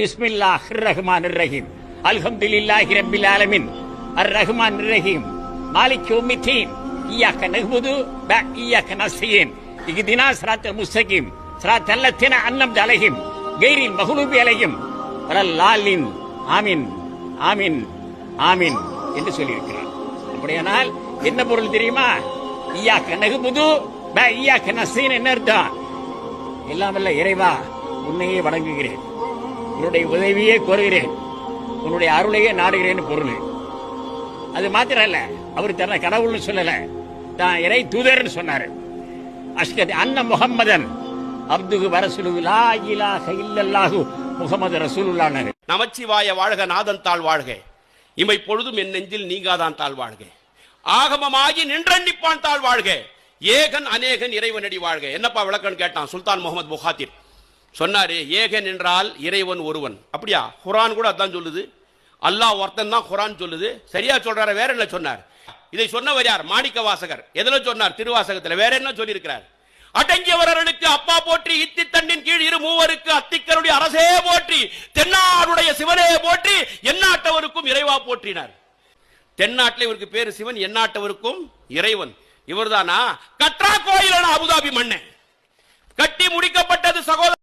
பிஸ்மில்லாஹிர் ரஹ்மானிர் ரஹீம் அல்ஹம்துலில்லாஹி ரப்பில் ஆலமீன் அர்-ரஹ்மானிர் ரஹீம் மாலிகி யௌமித்தீன் இய்யாக நஅ்புது வ இய்யாக நஸ்தஈன் இஹ்தினா ஸிராத்தல் முஸ்தகீம் ஸிராத்தல் லதீன அன்அம்த அலைஹிம் கைரில் மக்லூபி அலைஹிம் வலல்லாலின் ஆமீன் ஆமீன் ஆமீன் என்று சொல்லியிருக்கிறார். அப்படியானால் என்ன பொருள் தெரியுமா? இய்யாக நஅ்புது வ இய்யாக நஸ்தஈன் என்ன அர்த்தம்? எல்லாம் வல்ல இறைவா, உன்னையே வணங்குகிறேன், உன்னுடைய உதவியே கோருகிறேன், உன்னுடைய அருளையே நாடுகிறேன் பொருள். அது மாத்திரம் இல்ல, அவர் தன்னை கடவுள்னு சொல்லல, தான் இறை தூதர்னு சொன்னாரு. அஷ்ஹது அன்ன முஹம்மதன் அப்துஹு வ ரசூலுஹு லா இலாஹ இல்லல்லாஹு முஹம்மது ரசூலுல்லாஹ். நமச்சிவாய வாழ்க, நாதன் தாழ் வாழ்க, இமை பொழுதும் என் நெஞ்சில் நீங்காதான் தாழ் வாழ்க, ஆகமமாகி நின்றன்னிப்பான் தாழ் வாழ்க, ஏகன் அநேகன் இறைவனடி வாழ்க. என்னப்பா விளக்கன்னு கேட்டான் சுல்தான் முகமது புகாத்திர். சொன்னாரு, ஏகன் என்றால் இறைவன் ஒருவன். அப்படியா? குர்ஆன் கூட அதான் சொல்லுது. அல்லாஹ் ஒருத்தன் தான் குர்ஆன் சொல்லுது. சரியா சொல்றாரு? வேற என்ன சொன்னார்? இதை சொன்னவர் யார்? மாணிக்க வாசகர். எதுல சொன்னார்? திருவாசகத்தில். வேற என்ன சொல்லி இருக்கிறார்? அடங்கியவர்களுக்கு அப்பா போற்றி, இத்தி தண்டின் கீழ் இரு மூவருக்கு அத்திக்கருடைய அரசே போற்றி, தென்னாடுடைய சிவனே போற்றி, எந்நாட்டவருக்கும் இறைவா போற்றினார். தென்னாட்டில் இவருக்கு பேரு சிவன், எந்நாட்டவருக்கும் இறைவன். இவர்தானா? கற்றா கோயிலான அபுதாபி மண்ணை கட்டி முடிக்கப்பட்டது சகோதரர்.